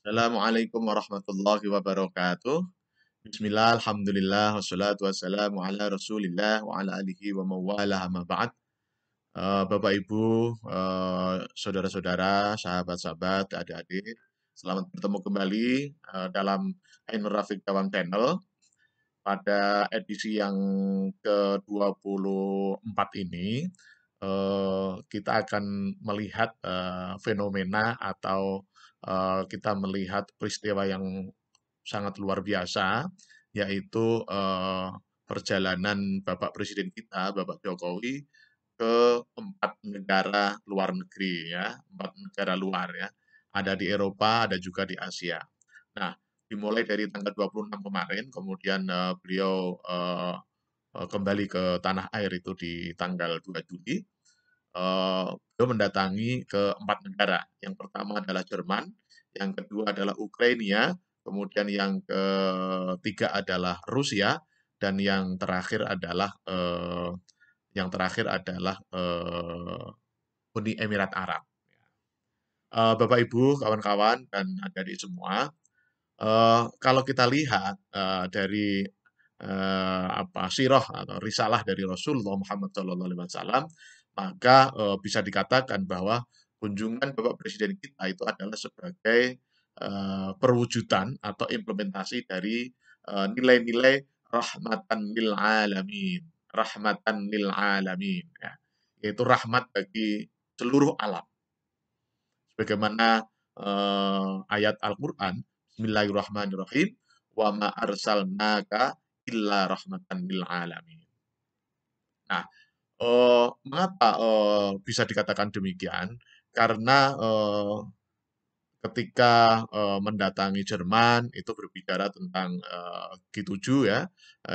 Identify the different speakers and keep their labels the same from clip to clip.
Speaker 1: Assalamualaikum warahmatullahi wabarakatuh. Bismillah, alhamdulillah, wassalatu wassalamu ala rasulillah wa ala alihi wa mawalah amma ba'd. Bapak Ibu, saudara-saudara, sahabat-sahabat, adik-adik, selamat bertemu kembali dalam Ainur Rafiq Dawang Channel pada edisi yang ke-24 ini. Kita akan melihat fenomena atau kita melihat peristiwa yang sangat luar biasa, yaitu perjalanan Bapak Presiden kita, Bapak Jokowi, ke 4 negara luar negeri ya, 4 negara luar ya. Ada di Eropa, ada juga di Asia. Nah, dimulai dari tanggal 26 kemarin, kemudian beliau kembali ke tanah air itu di tanggal 2 Juli. Beliau mendatangi ke 4 negara. Yang pertama adalah Jerman, yang kedua adalah Ukraina, kemudian yang ketiga adalah Rusia, dan yang terakhir adalah Uni Emirat Arab. Bapak Ibu, kawan-kawan dan adik-adik semua, kalau kita lihat dari sirah atau risalah dari Rasulullah Muhammad SAW, maka bisa dikatakan bahwa kunjungan Bapak Presiden kita itu adalah sebagai perwujudan atau implementasi dari nilai-nilai rahmatan lil alamin, ya, yaitu rahmat bagi seluruh alam. Sebagaimana ayat Al-Quran, Bismillahirrahmanirrahim, wa ma arsalnaka illa rahmatan lil alamin. Nah, mengapa bisa dikatakan demikian? Karena ketika mendatangi Jerman itu berbicara tentang G7 ya,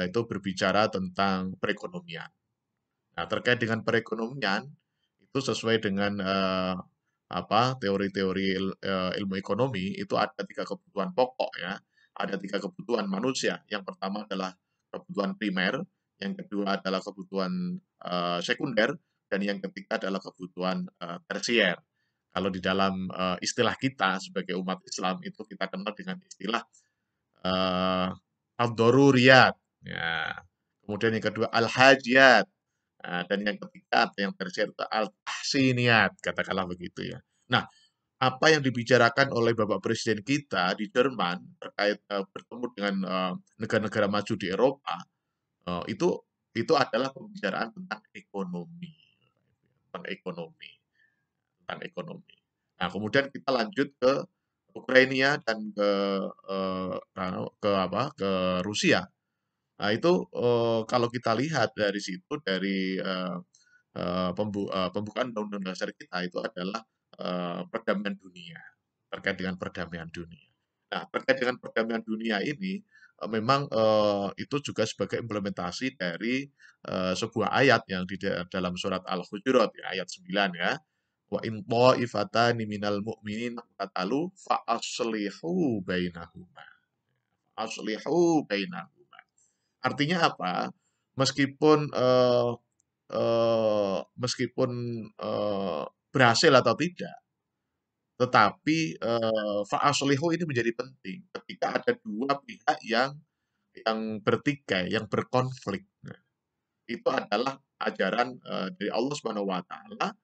Speaker 1: itu berbicara tentang perekonomian. Nah, terkait dengan perekonomian itu sesuai dengan teori-teori ilmu ekonomi itu ada 3 kebutuhan pokok ya, ada 3 kebutuhan manusia. Yang pertama adalah kebutuhan primer, yang kedua adalah kebutuhan sekunder, dan yang ketiga adalah kebutuhan tersier. Kalau di dalam istilah kita sebagai umat Islam itu kita kenal dengan istilah uh, ad-daruriyat, ya. Kemudian yang kedua al-hajiyat. Nah, dan yang ketiga atau yang tersier itu al-tahsiniyat, katakanlah begitu ya. Nah, apa yang dibicarakan oleh Bapak Presiden kita di Jerman terkait bertemu dengan negara-negara maju di Eropa, itu adalah pembicaraan tentang ekonomi, tentang ekonomi, tentang ekonomi. Nah, kemudian kita lanjut ke Ukraina dan ke Rusia. Nah, itu kalau kita lihat dari situ dari pembukaan Undang-Undang Dasar kita itu adalah perdamaian dunia, terkait dengan perdamaian dunia. Nah, terkait dengan perdamaian dunia ini memang itu juga sebagai implementasi dari sebuah ayat yang di dalam surat Al-Hujurat ya, ayat 9 ya. Wa in ta'ifatani minal mu'minin qatalu fa aslihu bainahuma. Aslihu bainahuma. Artinya apa? Meskipun meskipun berhasil atau tidak, tetapi fa'aslihu ini menjadi penting ketika ada dua pihak yang bertikai, yang berkonflik. Nah, itu adalah ajaran dari Allah Subhanahu wa taala,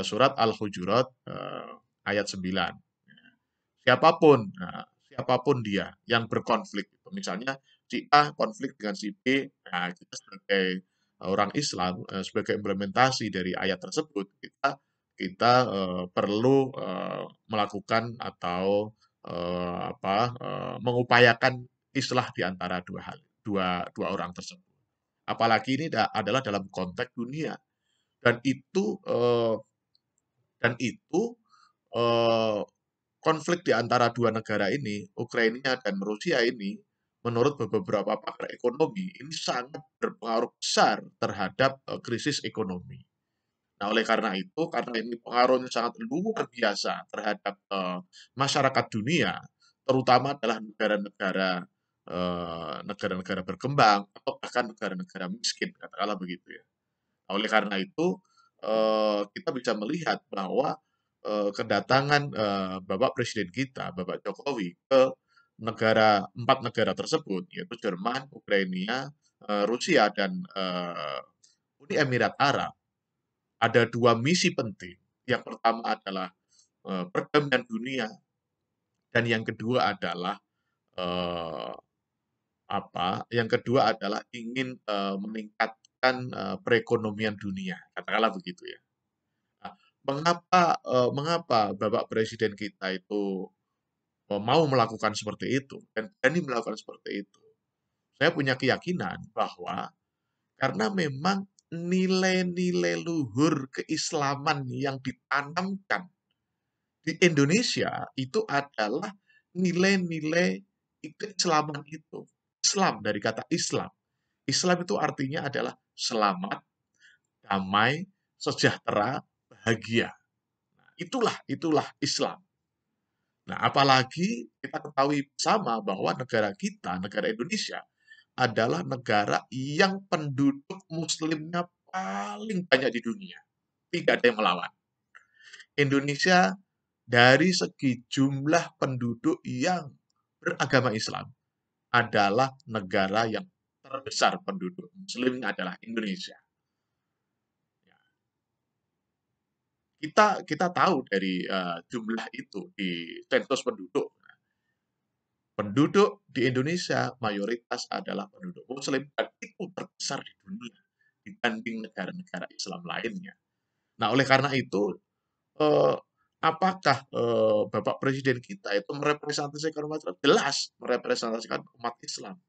Speaker 1: surat Al-Hujurat ayat 9. Siapapun dia yang berkonflik, misalnya si A konflik dengan si B, nah kita sebagai orang Islam, sebagai implementasi dari ayat tersebut, kita perlu melakukan atau mengupayakan islah di antara dua orang tersebut. Apalagi ini adalah dalam konteks dunia, dan itu eh, konflik di antara dua negara ini, Ukraina dan Rusia ini, menurut beberapa pakar ekonomi, ini sangat berpengaruh besar terhadap krisis ekonomi. Nah, oleh karena itu, karena ini pengaruhnya sangat luar biasa terhadap masyarakat dunia, terutama adalah negara-negara berkembang atau bahkan negara-negara miskin, katakanlah begitu ya. Nah, oleh karena itu, kita bisa melihat bahwa kedatangan, Bapak Presiden kita, Bapak Jokowi ke 4 negara tersebut, yaitu Jerman, Ukraina, Rusia, dan, Uni Emirat Arab, ada 2 misi penting. Yang pertama adalah, perdamaian dunia, dan yang kedua adalah, eee, yang kedua adalah ingin, meningkatkan, perekonomian dunia, katakanlah begitu ya. Nah, mengapa Bapak Presiden kita itu, mau melakukan seperti itu dan berani melakukan seperti itu? Saya punya keyakinan bahwa karena memang nilai-nilai luhur keislaman yang ditanamkan di Indonesia itu adalah nilai-nilai keislaman itu. Islam, dari kata Islam. Islam itu artinya adalah selamat, damai, sejahtera, bahagia. Itulah Islam. Nah, apalagi kita ketahui bersama bahwa negara kita, negara Indonesia, adalah negara yang penduduk muslimnya paling banyak di dunia. Tidak ada yang melawan. Indonesia dari segi jumlah penduduk yang beragama Islam adalah negara yang terbesar penduduk muslimnya adalah Indonesia. Kita tahu dari jumlah itu di sensus penduduk. Penduduk di Indonesia mayoritas adalah penduduk Muslim dan itu terbesar di dunia dibanding negara-negara Islam lainnya. Nah, oleh karena itu, eh, apakah Bapak Presiden kita itu merepresentasikan umat Islam? Jelas merepresentasikan umat Islam.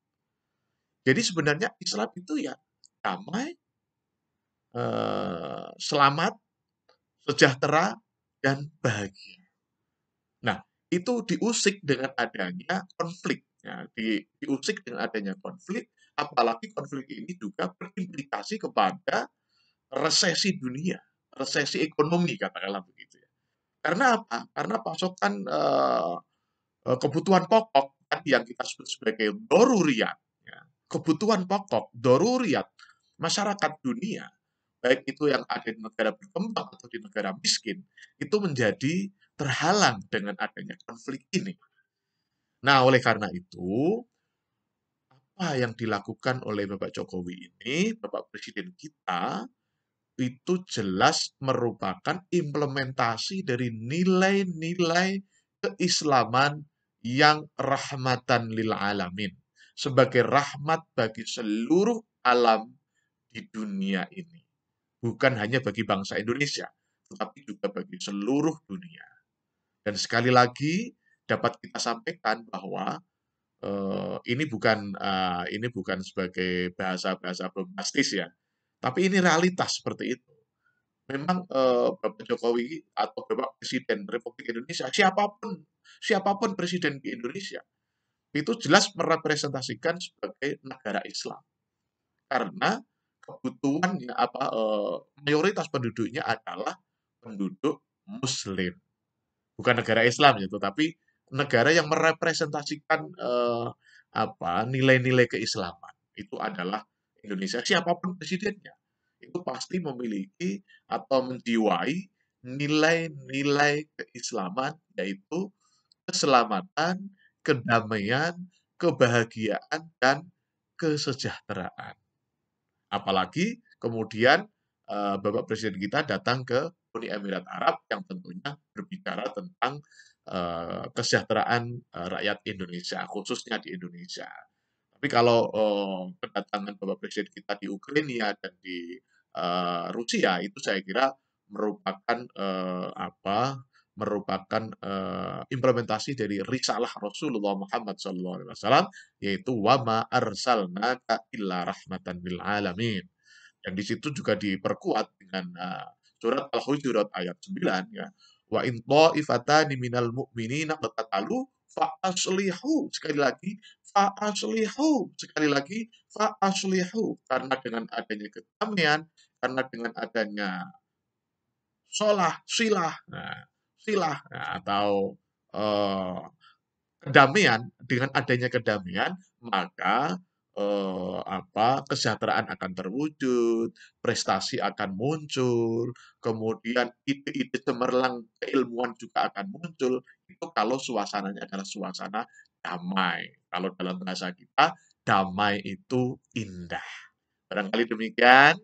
Speaker 1: Jadi sebenarnya Islam itu ya damai, selamat, sejahtera, dan bahagia. Nah, itu diusik dengan adanya konflik. Ya, diusik dengan adanya konflik, apalagi konflik ini juga berimplikasi kepada resesi dunia, resesi ekonomi katakanlah begitu ya. Karena apa? Karena pasokan kebutuhan pokok yang kita sebut sebagai doruriyat, ya, kebutuhan pokok doruriyat masyarakat dunia, baik itu yang ada di negara berkembang atau di negara miskin, itu menjadi terhalang dengan adanya konflik ini. Nah, oleh karena itu, apa yang dilakukan oleh Bapak Jokowi ini, Bapak Presiden kita, itu jelas merupakan implementasi dari nilai-nilai keislaman yang rahmatan lil alamin. Sebagai rahmat bagi seluruh alam di dunia ini. Bukan hanya bagi bangsa Indonesia, tetapi juga bagi seluruh dunia. Dan sekali lagi dapat kita sampaikan bahwa ini bukan sebagai bahasa-bahasa bombastis ya, tapi ini realitas seperti itu. Memang Bapak Jokowi atau Bapak Presiden Republik Indonesia, siapapun siapapun presiden di Indonesia, itu jelas merepresentasikan sebagai negara Islam. Karena kebutuhannya mayoritas penduduknya adalah penduduk Muslim. Bukan negara Islam ya, tetapi negara yang merepresentasikan nilai-nilai keislaman. Itu adalah Indonesia. Siapapun presidennya, itu pasti memiliki atau menjiwai nilai-nilai keislaman, yaitu keselamatan, kedamaian, kebahagiaan, dan kesejahteraan. Apalagi kemudian Bapak Presiden kita datang ke Uni Emirat Arab yang tentunya berbicara tentang kesejahteraan rakyat Indonesia, khususnya di Indonesia. Tapi kalau kedatangan Bapak Presiden kita di Ukraina dan di Rusia itu saya kira merupakan implementasi dari risalah Rasulullah Muhammad SAW, yaitu wama arsalnaka illa rahmatan lil alamin. Dan di situ juga diperkuat dengan surat Al-Hujurat ayat 9 ya. Wa in ta'ifatani minal mu'minina qatatalu fa aslihu, sekali lagi fa aslihu, sekali lagi fa aslihu, karena dengan adanya kedamaian, karena dengan adanya silah, atau eh, kedamaian, dengan adanya kedamaian, maka kesejahteraan akan terwujud, prestasi akan muncul, kemudian ide-ide cemerlang keilmuan juga akan muncul. Itu kalau suasananya adalah suasana damai. Kalau dalam bahasa kita, damai itu indah. Barangkali demikian.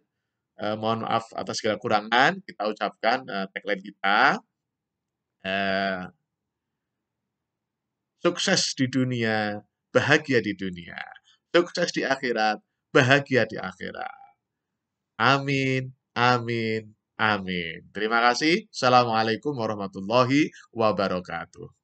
Speaker 1: Mohon maaf atas segala kurangan. Kita ucapkan tagline kita. eh, Sukses di dunia, bahagia di dunia. Sukses di akhirat, bahagia di akhirat. Amin, amin, amin. Terima kasih. Assalamualaikum warahmatullahi wabarakatuh.